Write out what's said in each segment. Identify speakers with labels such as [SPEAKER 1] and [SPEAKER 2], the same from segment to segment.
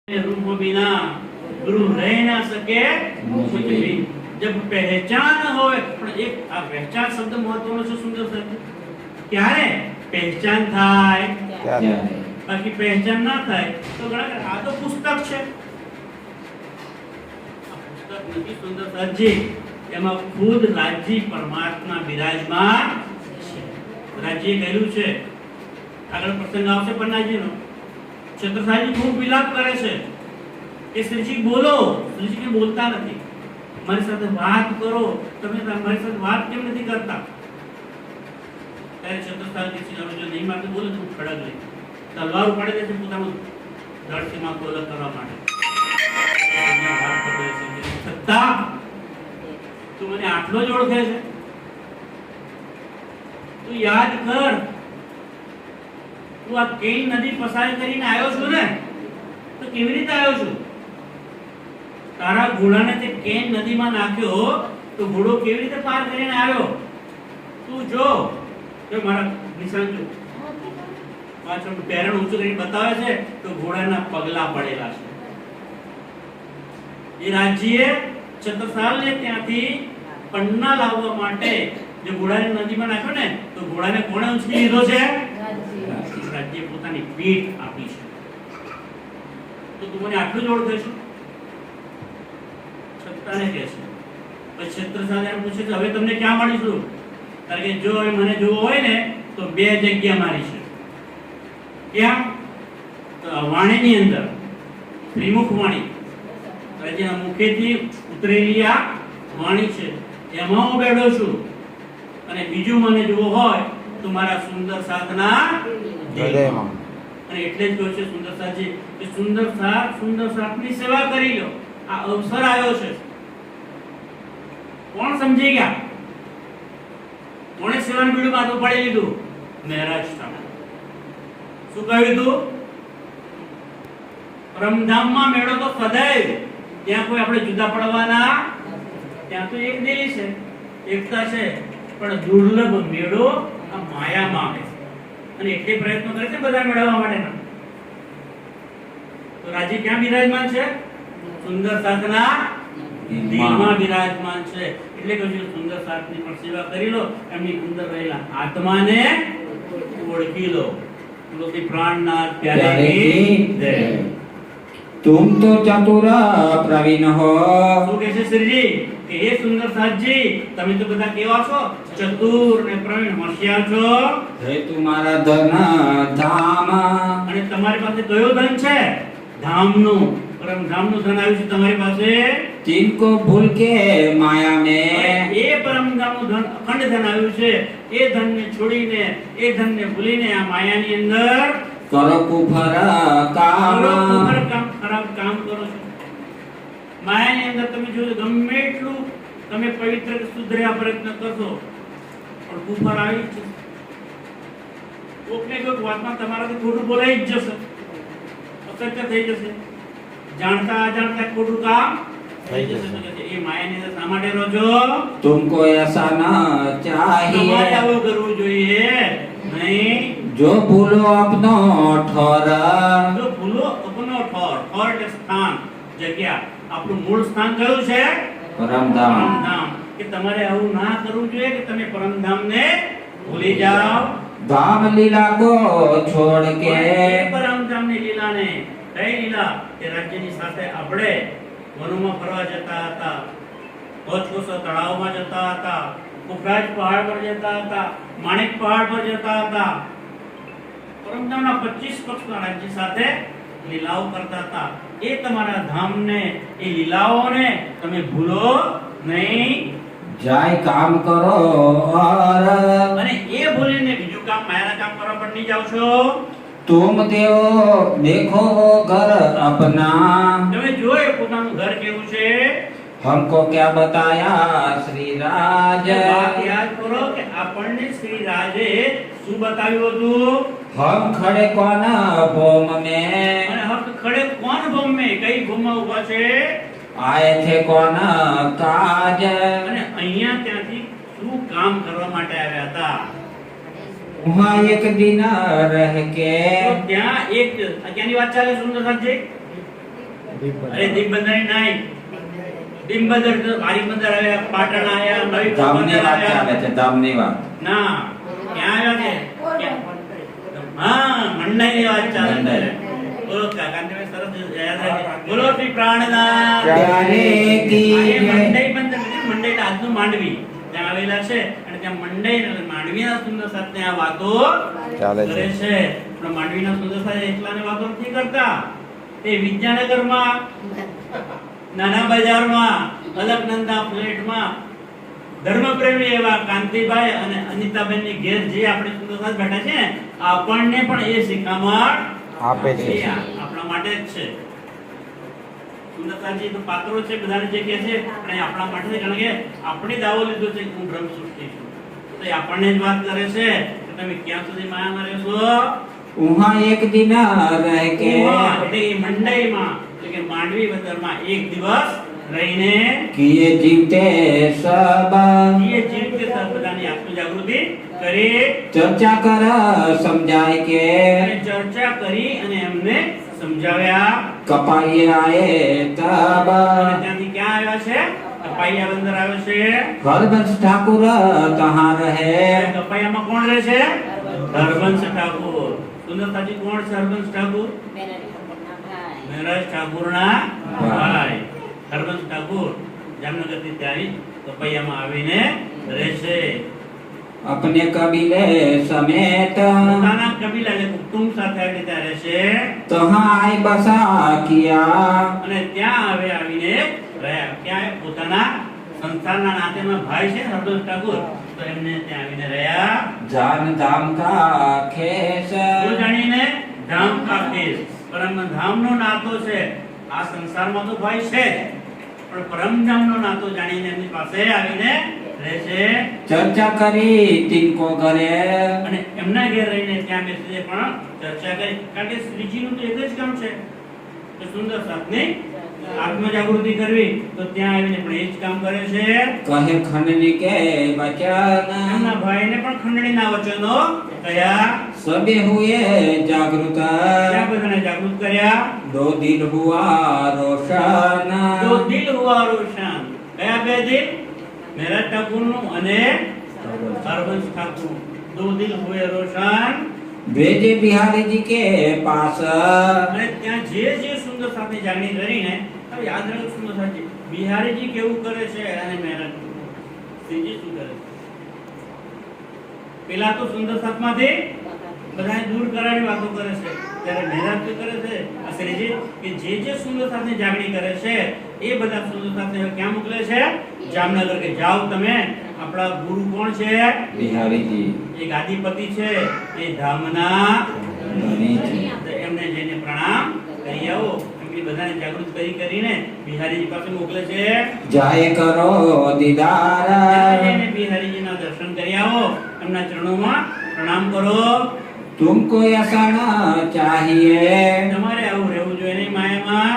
[SPEAKER 1] रूप बिना गुरु रह ना सके कुछ भी। जब पहचान हो एक आ पहचान शब्द महत्वનો છે સુંદર શબ્દ ક્યારે પहचान થાય ત્યારે બાકી पहचान ના થાય તો ઘણા આ તો પુસ્તક છે આ પુસ્તક નથી સુંદર સજી એમાં ખુદ રાજ્ય પરમાત્મા બિરાજમાન છે રાજ્ય કહ્યું છે આગળ પ્રસંગ આવશે પન્નાજીનો छत्रसाल जी खूब विलाप करे छे કે શ્રીજી બોલો શ્રીજી કે બોલતા નથી મારી સાથે વાત કરો તમે મારી સાથે વાત કેમ નથી કરતા ત્યારે છत्रसाल जी શ્રીજી જો નહીં માગે બોલે તો ખડક લે તલવાર ઉપાડી દે છે પોતાનું ધડ સીમા કોલ કરવા માટે વાત કરે છે સત્તા તું મને આટલો જ ઓળખે છે તું યાદ કર તું આ કેઈ નદી પસાર કરીને આવ્યો છો ને તો કેવી રીતે આવ્યો છો તારા ઘોડાને તે કેઈ નદીમાં નાખ્યો તો ઘોડો કેવી રીતે પાર કરીને આવ્યો તું જો કે મારા નિશાન જો પાછળ પેરણ ઊંચું કરીને બતાવે છે તો ઘોડાના પગલા પડેલા છે એ રાજ્યએ છत्रसालને ત્યાંથી પન્ના લાવવા માટે જે ઘોડાને નદીમાં નાખ્યો ને તો ઘોડાને કોણે ઉંચકી લીધો છે રાજ્ય પોતાની પીઠ આપી છે તો તું મને આટલું જ ઓળખે છે સત્તાને કહે છે પછી છत्रसाल એમ પૂછે કે હવે તમને ક્યાં મળીશું કારણ કે જો હવે મને જોવો હોય ને તો બે જગ્યા મારી છે ક્યાં તો વાણીની અંદર ત્રિમુખ વાણી રાજ્યના મુખેથી ઉતરેલી આ વાણી છે એમાં હું બેઠો છું અને બીજું મને જોવો હોય તો મારા સુંદર સાધના અને એટલે જ કહ્યું છે સુંદર સાજી કે સુંદર સાથની સેવા કરી લો આ અવસર આવ્યો છે કોણ સમજી ગયા કોણે સેવાનું બીડું માથું પાડી લીધું મહારાજ ઠાકોર શું કહ્યું તું પરમધામમાં મેળો તો સદૈવ ત્યાં કોઈ આપણે જુદા પડવાના ત્યાં તો એક દિલી છે એકતા છે પણ દુર્લભ મેળો આ માયામાં આવે અને એટલે પ્રયત્ન કરે છે બધા મેળવવા માટેના તો રાજ્ય ક્યાં બિરાજમાન છે સુંદર સાધના દિલમાં બિરાજમાન છે એટલે કહ્યું સુંદર સાધની પણ સેવા કરી લો એમની અંદર રહેલા આત્માને ઓળખી લો બોલો કે પ્રાણનાથ પ્યારે કી જય
[SPEAKER 2] तुम तो चतुर प्रवीण हो
[SPEAKER 1] શું કહે છે શ્રીજી કે હે સુંદર સાધજી તમે તો બધા કેવા છો ચતુર ને પ્રવીણ હોશિયાર છો
[SPEAKER 2] હે તુમારા ધન ધામ
[SPEAKER 1] અને તમારી પાસે કયો ધન છે ધામનું પરમ ધામનું ધન આવ્યું છે તમારી પાસે
[SPEAKER 2] जिनको भूल के माया में
[SPEAKER 1] એ પરમ ધામનું ધન અખંડ ધન આવ્યું છે એ ધનને છોડીને એ ધનને ભૂલીને આ માયાની અંદર
[SPEAKER 2] करो कुफर काम
[SPEAKER 1] ખરાબ કામ કરો છો માયાની અંદર તમે જોજો ગમે એટલું તમે પવિત્ર કે સુધર્યા પ્રયત્ન કરશો પણ કુફર આવી જ કોકને કોઈક વાતમાં તમારાથી ખોટું બોલાઈ જ જશે અસત્ય થઈ જશે જાણતા અજાણતા ખોટું કામ થઈ જશે એ માયાની અંદર શા માટે રહો છો
[SPEAKER 2] तुमको ऐसा न चाहिए
[SPEAKER 1] તમારે આવું કરવું જોઈએ નહીં
[SPEAKER 2] जो भूलो अपनो ठोर
[SPEAKER 1] જો ભૂલો અપનો ઠોર એટલે સ્થાન જગ્યા આપણું મૂળ સ્થાન કયું છે
[SPEAKER 2] परमधाम
[SPEAKER 1] પરમધામ કે તમારે આવું ના કરવું જોઈએ કે તમે પરમધામને ભૂલી જાઓ
[SPEAKER 2] धाम लीला को छोड़ के
[SPEAKER 1] પરમધામની લીલાને કઈ લીલા કે રાજ્યની સાથે આપણે વનોમાં ફરવા જતા હતા કોચકોસો તળાવમાં જતા હતા કુફરાજ પહાડ પર જતા હતા માણેક પહાડ પર જતા હતા પરમધામના 25 પક્ષના રાજ્ય સાથે લીલાઓ કરતા હતા એ તમારા ધામને એ લીલાઓને તમે ભૂલો નહીં
[SPEAKER 2] जाय काम करो और
[SPEAKER 1] અને એ ભૂલીને બીજું કામ માયાના કામ કરવા પર નહીં જાવ છો
[SPEAKER 2] तुम देव देखो घर अपना
[SPEAKER 1] તમે જોઈ પોતાનું ઘર કેવું છે
[SPEAKER 2] हमको क्या बताया श्री राज
[SPEAKER 1] વાત યાદ કરો કે આપણને શ્રી રાજે શું બતાવ્યું હતું
[SPEAKER 2] हम खड़े कौन भोम में
[SPEAKER 1] અને હક ખડે કોણ ભૂમ મે કઈ ભૂમમાં ઊભા છે
[SPEAKER 2] आए थे कौन काज
[SPEAKER 1] અને અહીંયા ત્યાંથી શું કામ કરવા માટે આવ્યા હતા
[SPEAKER 2] वहाँ एक दिन रह के
[SPEAKER 1] તો ત્યાં એક ક્યાંની વાત ચાલે સુંદર સાહેબ અરે દીપ બંધાણી નહીં, દીપ બંદર તો મારી બંદર આવ્યા, પાટણ આવ્યા, નવી
[SPEAKER 2] ધામની વાત ચાલે છે, ધામની વાત.
[SPEAKER 1] ના ક્યાં આવ્યા છે? હા, મંડાઈની વાત ચાલે છે. બોલો કાકાને સરસ યાદ રાખે. બોલો શ્રી પ્રાણનાથ
[SPEAKER 2] ત્યારે કી
[SPEAKER 1] આ એ મંડાઈ બંદર એટલે મંડાઈ એટલે આજનું માંડવી ત્યાં આવેલા છે અને ત્યાં મંડાઈ અને માંડવીના સુંદર સાથે આ વાતો
[SPEAKER 3] ચાલે છે.
[SPEAKER 1] કરે છે. પણ માંડવીના સુંદર સાથે એકલાને વાતો નથી કરતા. એ વિદ્યાનગરમાં, નાના બજારમાં, અલકનંદા ફ્લેટમાં ધર્મપ્રેમી એવા કાંતિભાઈ અને અનિતાબેનની ઘેર જે આપણે સુંદર સાથે બેઠા છે ને, આપણને પણ એ શિખામણ
[SPEAKER 3] આપે છે.
[SPEAKER 1] એ આપણા માટે જ છે. સુંદરતાજી તો પાત્રો છે, બધાને જે કહે છે પણ એ આપણા માટે છે, કારણ કે આપણે દાવો લીધો છે કે હું બ્રહ્મ સૃષ્ટિ છું. તો એ આપણને જ વાત કરે છે કે તમે ક્યાં સુધી માયામાં રહેશો.
[SPEAKER 2] ઉહા એક દિન રહે કે
[SPEAKER 1] ઉહા એટલે એ મંડાઈમાં એટલે કે માંડવી બંદરમાં એક દિવસ રહીને
[SPEAKER 2] કિએ જીવતે સબ
[SPEAKER 1] એ જીવતે બધાની આત્મજાગૃતિ કરી
[SPEAKER 2] ચર્ચા કર સમજાય કે
[SPEAKER 1] અને ચર્ચા કરી અને એમને સમજાવ્યા.
[SPEAKER 2] કપાઈ આયે તબ
[SPEAKER 1] અને ત્યાંથી ક્યાં આવ્યા છે? કપાઈયા બંદર આવ્યો છે.
[SPEAKER 2] હરબંશ ઠાકુર તહાં રહે
[SPEAKER 1] કપાઈયામાં કોણ રહે છે? હરબંશ ઠાકુર. સુંદરતાજી કોણ છે? હરબંશ ઠાકુર મહેરાજ ઠાકુરના ભાઈ. હરબંશ ઠાકુર જામનગરથી ત્યાં કપાઈયામાં આવીને રહે છે.
[SPEAKER 2] अपने कबीले समेत
[SPEAKER 1] પોતાના કબીલા એટલે કુટુંબ સાથે આવીને ત્યાં રહે છે.
[SPEAKER 2] तहां आय बसा किया
[SPEAKER 1] અને ત્યાં હવે આવીને રહ્યા. ક્યાં? પોતાના સંસારના નાતેમાં ભાઈ છે ને હરબંશ ઠાકુર, તો એમને ત્યાં આવીને રહ્યા.
[SPEAKER 2] जान धाम का खेस
[SPEAKER 1] શું જાણીને? ધામ કાકેશ. પરમધામનો નાતો છે. આ સંસારમાં તો ભાઈ છે જ, પણ પરમધામનો નાતો જાણીને એમની પાસે આવીને રહે છે.
[SPEAKER 2] चर्चा करी तिनको घरे
[SPEAKER 1] અને એમના ઘેર રહીને ત્યાં બેસીને પણ ચર્ચા કરી. કારણ કે શ્રીજીનું તો એક જ કામ છે કે સુંદર સાથની આત્મજાગૃતિ કરવી, તો ત્યાં આવીને પણ એ જ કામ કરે છે.
[SPEAKER 2] कहे खंडनी के वचन
[SPEAKER 1] એમના ભાઈને પણ ખંડણીના વચનો કયા.
[SPEAKER 2] सबे हुए जागृत
[SPEAKER 1] ત્યાં બધાને જાગૃત કર્યા.
[SPEAKER 2] दो दिल हुआ रोशन
[SPEAKER 1] દો દિલ હુઆ રોશન. કયા બે દિલ? મહેરાજ ઠાકુરનું અને હરબંશ ઠાકુર. દો દિલ હુએ રોશન.
[SPEAKER 2] भेजे बिहारी जी के पास
[SPEAKER 1] અને ત્યાં જે સુંદર સાથે જાગણી કરીને હવે યાદ રાખો સુંદર સાથે બિહારીજી કેવું કરે છે અને મહેરાજ શ્રીજી શું કરે છે. પેલા તો સુંદર સાથમાંથી બધાને દૂર કરાવી વાતો કરે છે, ત્યારે મહેરાજ શું કરે છે આ શ્રીજી કે જે સુંદર સાથે જાગણી કરે છે એ બધા સુંદર સાથે ક્યાં મોકલે છે? જામનગર. કે જાઓ તમે. આપણા ગુરુ કોણ છે?
[SPEAKER 2] बिहारी जी
[SPEAKER 1] એક આદિપતિ છે, એ ધામના
[SPEAKER 2] धनी जी
[SPEAKER 1] તો એમને જઈને પ્રણામ કરી આવો. એમની બધાને જાગૃત કરીને બિહારીજી પાસે મોકલે છે.
[SPEAKER 2] जाय करो दीदार
[SPEAKER 1] ત્યાં જઈને બિહારીજીના દર્શન કરી આવો, એમના ચરણોમાં પ્રણામ કરો.
[SPEAKER 2] तुमको यसन चाहिए
[SPEAKER 1] તમારે આવું રહેવું જોઈએ નહીં માયામાં.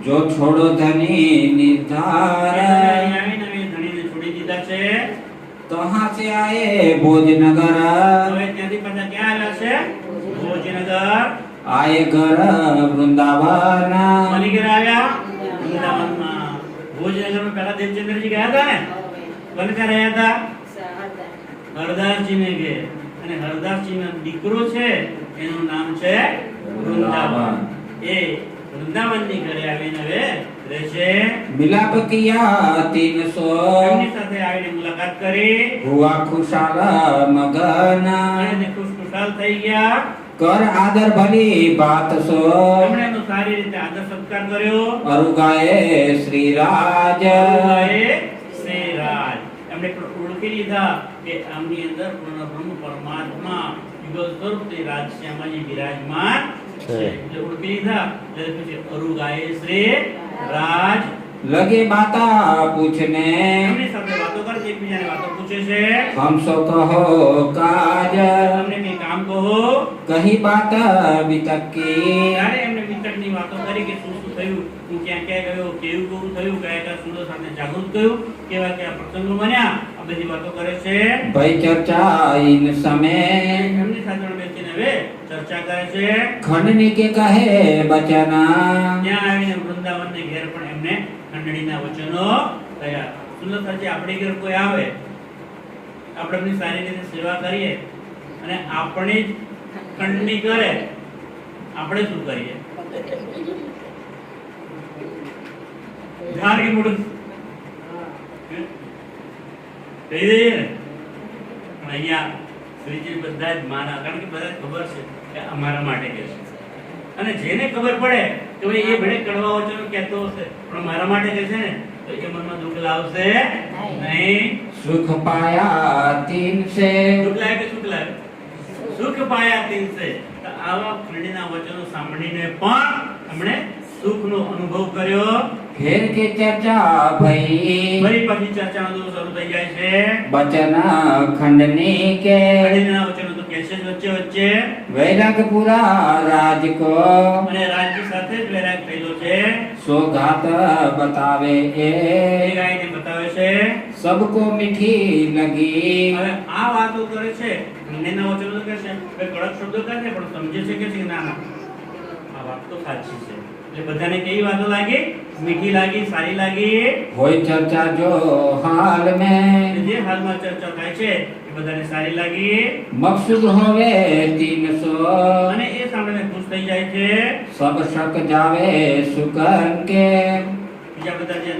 [SPEAKER 2] जो छोड़ो धनी निर्धार
[SPEAKER 1] અહીં આવીને હવે ધણીને છોડી દીધા છે.
[SPEAKER 2] कहाँ से आए भोजनगर
[SPEAKER 1] હવે ત્યાંથી પાછા ક્યાં આવ્યા છે? ભોજનગર.
[SPEAKER 2] आए घर वृंदावन
[SPEAKER 1] કોની ઘરે આવ્યા? વૃંદાવનમાં. ભોજનગરમાં પહેલા દેવચંદ્રજી ગયા હતા ને, કોને ત્યાં રહ્યા હતા? હરદાસજીને ઘેર. અને હરદાસજીનો દીકરો છે એનું નામ છે વૃંદાવન. એ વૃંદાવનની ઘરે આવીને હવે રહે છે.
[SPEAKER 2] मिलाप किया 300
[SPEAKER 1] એમની સાથે આવીને મુલાકાત કરી
[SPEAKER 2] हुआ खुशाल मगन
[SPEAKER 1] અને તે ખુશખુશાલ થઈ ગયા.
[SPEAKER 2] कर आदर भली बात सो
[SPEAKER 1] એમણે એનો સારી રીતે આદર સત્કાર કર્યો.
[SPEAKER 2] अरुगाए श्री राज
[SPEAKER 1] એ શ્રીરાજ. એમણે પણ ઓળખી લીધા કે આમની અંદર પૂર્ણ બ્રહ્મ પરમાત્મા યુગલ સ્વરૂપ તે રાજશ્યામાજી બિરાજમાન છે. એટલે ઓળખી લીધા. એટલે પછી અરુગાએ શ્રી રાજ.
[SPEAKER 2] लगे बाता पूछने
[SPEAKER 1] એમની સાથે વાતો કરે છે, એકબીજાને વાતો પૂછે છે.
[SPEAKER 2] हम सो कहो काज
[SPEAKER 1] તમને કઈ કામ કહો.
[SPEAKER 2] कही बात बितक की
[SPEAKER 1] ત્યારે એમને વિતકની વાતો કરી કે શું શું થયું, હું ક્યાં ક્યાં ગયો, કેવું કેવું થયું, કયા કયા સુંદર સાથે જાગૃત થયું, કેવા કેવા પ્રસંગો બન્યા, આ બધી વાતો કરે છે.
[SPEAKER 2] ભઈ ચર્ચા ઇન समय
[SPEAKER 1] એમની સાથે બેસીને હવે ચર્ચા કરે છે.
[SPEAKER 2] ખંડની કે કહે બચના
[SPEAKER 1] ત્યાં આવીને વૃંદાવનને ઘેર પણ એમને ખંડણીના વચનો કહ્યા. સુંદરતાજી આપણી ઘેર કોઈ આવે, આપણે એમની સારી રીતે સેવા કરીએ અને આપણે જ ખંડણી કરે, આપણે શું કરીએ? ધાર કે મોઢું કહી દઈએ ને. પણ અહીંયા શ્રીજી બધા જ માના, કારણ કે બધા ખબર છે કે અમારા માટે કહે છે. અને જેને ખબર પડે કે ભાઈ એ ભલે કડવા વચનો કહેતો હશે પણ મારા માટે કહે છે ને, તો એ મનમાં દુઃખ લાવશે નહીં.
[SPEAKER 2] સુખ પાયા તીન સે
[SPEAKER 1] દુઃખ લાગે કે સુખ લાગે? સુખ પાયા તીન સે. તો આવા ખંડણીના વચનો સાંભળીને પણ એમણે સુખનો અનુભવ કર્યો.
[SPEAKER 2] ફેર કે ચર્ચા ભઈ
[SPEAKER 1] ફરી પછી ચર્ચાનો શરૂ થઈ જાય છે.
[SPEAKER 2] બચના ખંડની કે
[SPEAKER 1] ખંડણીના વચનો તો કહે છે જ વચ્ચે વચ્ચે.
[SPEAKER 2] વૈરાગપુરા રાજ કો
[SPEAKER 1] અને રાજ્ય સાથે જ વૈરાગ થયેલો છે.
[SPEAKER 2] સોગાત બતાવે એ
[SPEAKER 1] એ ગાયને બતાવે છે.
[SPEAKER 2] સબકો મીઠી લગી
[SPEAKER 1] હવે આ વાતો કરે છે, ખંડણીના વચનો તો કહે છે, કોઈ કડક શબ્દો કહે છે પણ સમજે છે કે ના ના આ વાત તો સાચી છે. એટલે બધાને કેવી વાતો લાગી? મીઠી લાગી, સારી લાગી.
[SPEAKER 2] હોય ચર્ચા જો હાલ મેં
[SPEAKER 1] જે હાલમાં ચર્ચા થાય છે એ બધાને સારી લાગી.
[SPEAKER 2] મકસૂદ હોવે 300
[SPEAKER 1] અને એ સાંભળીને ખુશ થઈ જાય છે.
[SPEAKER 2] સબ શક જાવે સુકન કે
[SPEAKER 1] બીજા બધા જે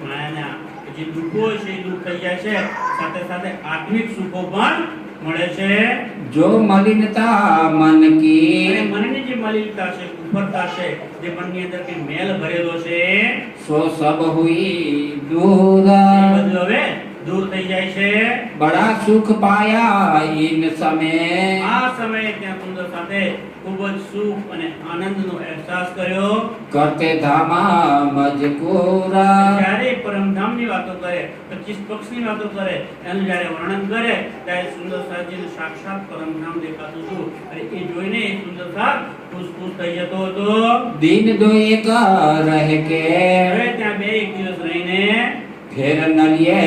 [SPEAKER 1] માયાના જે દુઃખો છે એ દૂર થઈ જાય છે. સાથે સાથે આત્મિક સુખો પણ મળે છે.
[SPEAKER 2] જો મલિનતા મન
[SPEAKER 1] અને
[SPEAKER 2] કી
[SPEAKER 1] મનની જે મલિનતા છે, ઉફરતા છે, જે મનની અંદર કે મેલ ભરેલો છે,
[SPEAKER 2] સો સબ હુઈ
[SPEAKER 1] એ
[SPEAKER 2] દૂર
[SPEAKER 1] બધું હવે દૂર થઈ જાય છે.
[SPEAKER 2] બડા સુખ પાયા ઇન समय
[SPEAKER 1] આ સમયે ત્યાં સુંદર સાથે ખૂબ જ સુખ અને આનંદનો અહેસાસ કર્યો.
[SPEAKER 2] કરતે ધામા મજકૂરા
[SPEAKER 1] જ્યારે પરમધામની વાતો કરે, 25 પક્ષની વાતો કરે, એનું જ્યારે વર્ણન કરે ત્યારે સુંદર સાજીને સાક્ષાત પરમધામ દેખાતું હતું. અને એ જોઈને એ સુંદર સાજ ખુશ થઈ જતો હતો.
[SPEAKER 2] दिन दो एक रह के
[SPEAKER 1] હવે ત્યાં બે એક દિવસ રહીને
[SPEAKER 2] फिर नलिये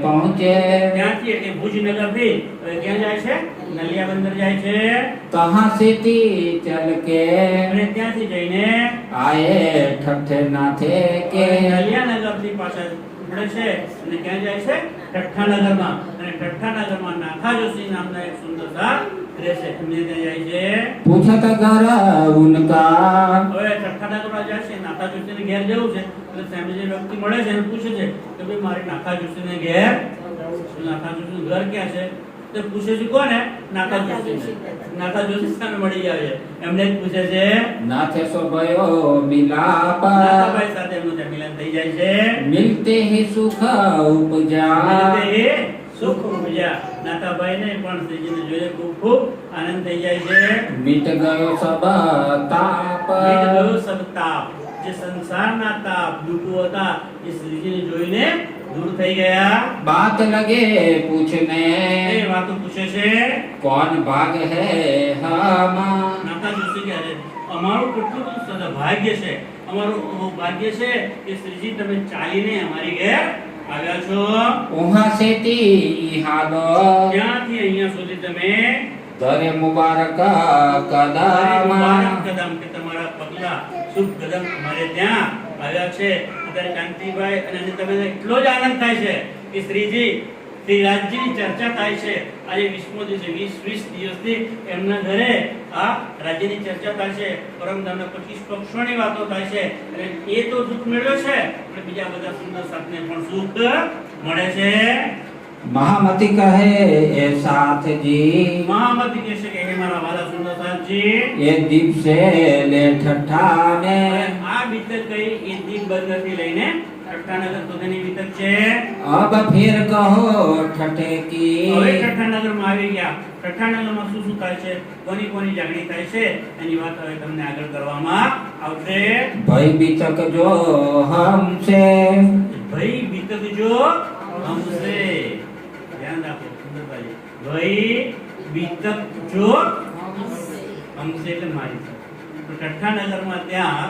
[SPEAKER 2] पहुँचे
[SPEAKER 1] ત્યાંથી એટલે ભુજનગરથી હવે ક્યાં જાય છે? નલિયા બંદર જાય છે.
[SPEAKER 2] कहाँ से ती चल के
[SPEAKER 1] અને ત્યાંથી જઈને
[SPEAKER 2] आए ठठे नाथे के
[SPEAKER 1] નલિયાનગરથી પાછા ઉપડે છે અને ક્યાં જાય છે? ઠઠ્ઠાનગરમાં. અને ઠઠ્ઠાનગરમાં નાથા જોશી નામના એક સુંદર સા રહે છે. એમને ત્યાં જાય છે.
[SPEAKER 2] पूछत घर उनका
[SPEAKER 1] હવે ઠઠ્ઠાનગરમાં જાય છે, નાથા જોશીને ઘેર જવું છે. એટલે સામે જે વ્યક્તિ મળે છે એને પૂછે છે કે ભાઈ મારે નાથા જોશીને ઘેર, નાથા જોશીનું ઘર ક્યાં છે? તો પૂછે છે કોને? નાથા જોશીને. નાથા જોશી સામે મળી આવે છે. એમને જ પૂછે છે.
[SPEAKER 2] नाथे सो भयो मिलाप
[SPEAKER 1] નાથાભાઈ સાથે એમનું ત્યાં મિલન થઈ જાય છે.
[SPEAKER 2] मिलते ही सुख उपजा
[SPEAKER 1] એટલે એ સુખ ઉપજ્યા. નાથાભાઈને પણ શ્રીજીને જોઈને ખૂબ ખૂબ આનંદ થઈ જાય છે.
[SPEAKER 2] मिट गयो सब ताप
[SPEAKER 1] મીટ ગયો સબ તાપ. જે સંસારના તાપ, દુઃખો હતા એ શ્રીજીને જોઈને દૂર થઈ ગયા.
[SPEAKER 2] बात लगे पूछने
[SPEAKER 1] એ વાતો પૂછે છે.
[SPEAKER 2] कौन भाग है हमा
[SPEAKER 1] નાથા જોશી કહે છે, અમારું કેટલું સદભાગ્ય છે, અમારું ભાગ્ય છે કે શ્રીજી તમે ચાલીને અમારી ઘેર આવ્યા છો.
[SPEAKER 2] वहाँ से ती हालो
[SPEAKER 1] ત્યાંથી અહીંયા સુધી તમે
[SPEAKER 2] धरे मुबारक कदम
[SPEAKER 1] મુબારક કદમ કે તમારા પગલા શુભ કદમ અમારે ત્યાં આવ્યા છે. અત્યારે કાંતિભાઈ અને તમે એટલો જ આનંદ થાય છે કે શ્રીજી શ્રીરાજજીની ચર્ચા થાય છે. આજે 20મો દિવસ 20 દિવસથી એમના ઘરે આ રાજ્યની ચર્ચા થાય છે. પરમધામના 25 પક્ષોની વાતો થાય છે. અને એ તો સુખ મેળવ્યો છે અને બીજા બધા સુંદર સાથને પણ સુખ મળે છે.
[SPEAKER 2] महामती कहे ए साथ जी
[SPEAKER 1] મહામતી કહે છે કે હે મારા વાલા સુંદર સાથજી,
[SPEAKER 2] ये दीप से ले ठठा
[SPEAKER 1] હવે
[SPEAKER 2] में
[SPEAKER 1] આ બીતક કઈ એ દીપ બંદરથી લઈને ઠઠ્ઠાનગર સુધીની બીતક છે.
[SPEAKER 2] अब फिर कहो ठठे की
[SPEAKER 1] હવે ઠઠ્ઠાનગરમાં આવી ગયા. ઠઠ્ઠાનગરમાં શું શું થાય છે, કોની કોની જાગણી થાય છે, એની વાત હવે તમને આગળ કરવામાં આવશે.
[SPEAKER 2] भाई बीतक जो हमसे
[SPEAKER 1] ભાઈ બીતક જો હમસે. ધ્યાન રાખો સુંદરભાઈ. ભાઈ બીતક જો હમસે એટલે મારી સાથે. તો ઠઠ્ઠાનગરમાં ત્યાં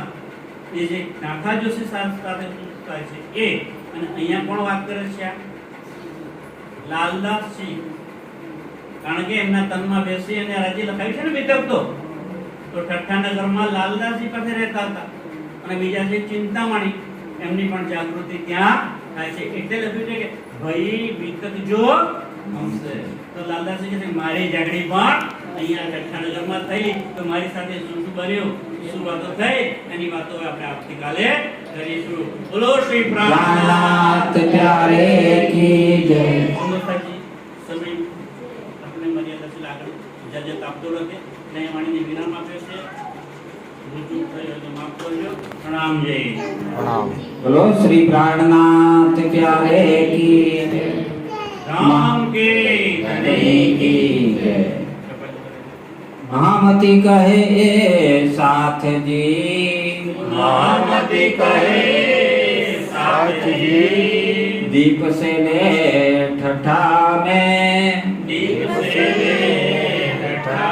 [SPEAKER 1] એ જે નાથા જોશી સાથે શું થાય છે એ, અને અહીંયા કોણ વાત કરે છે? લાલદાસજી, કારણ કે એમના તનમાં બેસી અને અરજી લખાવી છે ને વિતકતો, તો ઠઠ્ઠાનગરમાં લાલદાસજી પાસે રહેતા હતા અને બીજા છે ચિંતામણી, એમની પણ જાગૃતિ ત્યાં થાય છે. એટલે લખ્યું છે કે ભાઈ વિતકજો હમસે. તો લાલદાસજી કહે છે મારી જાગડી પણ અહીંયા ઠઠ્ઠાનગરમાં થઈ, તો મારી સાથે શું શું બન્યું, શું વાતો થઈ, એની વાતો આપણે આવતીકાલે કરીશું. બોલો શ્રી
[SPEAKER 2] પ્રાણનાથ પ્યારે કી જય.
[SPEAKER 1] સુંદરતાજી સમય આપણે મર્યાદાથી આગળ જજત આપતો નથી, નહીં વાણીને વિરામ આપ્યો છે. ભૂલ થઈ હોય તો માફ કરજો. પ્રણામ જય.
[SPEAKER 3] પ્રણામ.
[SPEAKER 2] બોલો શ્રી પ્રાણનાથ પ્યારે કી જય.
[SPEAKER 1] રામ કે
[SPEAKER 2] ધણી કી જય. મહામતી કહે એ સાથજી,
[SPEAKER 1] મહામતી કહે સાથજી,
[SPEAKER 2] दीप से ले ठठा में,
[SPEAKER 1] दीप से ले ठठा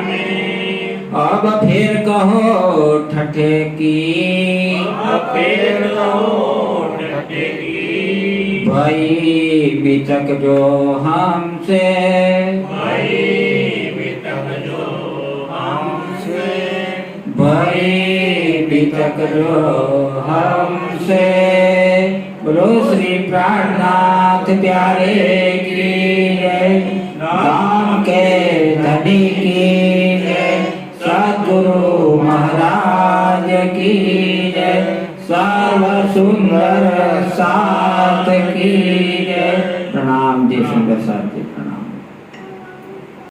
[SPEAKER 1] में,
[SPEAKER 2] अब फिर कहो ठठे की,
[SPEAKER 1] अब फिर कहो ठठे की,
[SPEAKER 2] भाई बिचक जो हमसे,
[SPEAKER 1] भाई बितक जो हमसे,
[SPEAKER 2] भाई बिचक जो हमसे. बोलो श्री प्राणनाथ प्यारे की जय. राम के धनी की जय. सद्गुरु महाराज की जय. सर्व सुंदर साथ की जय. प्रणाम जी सुंदर साथ जी.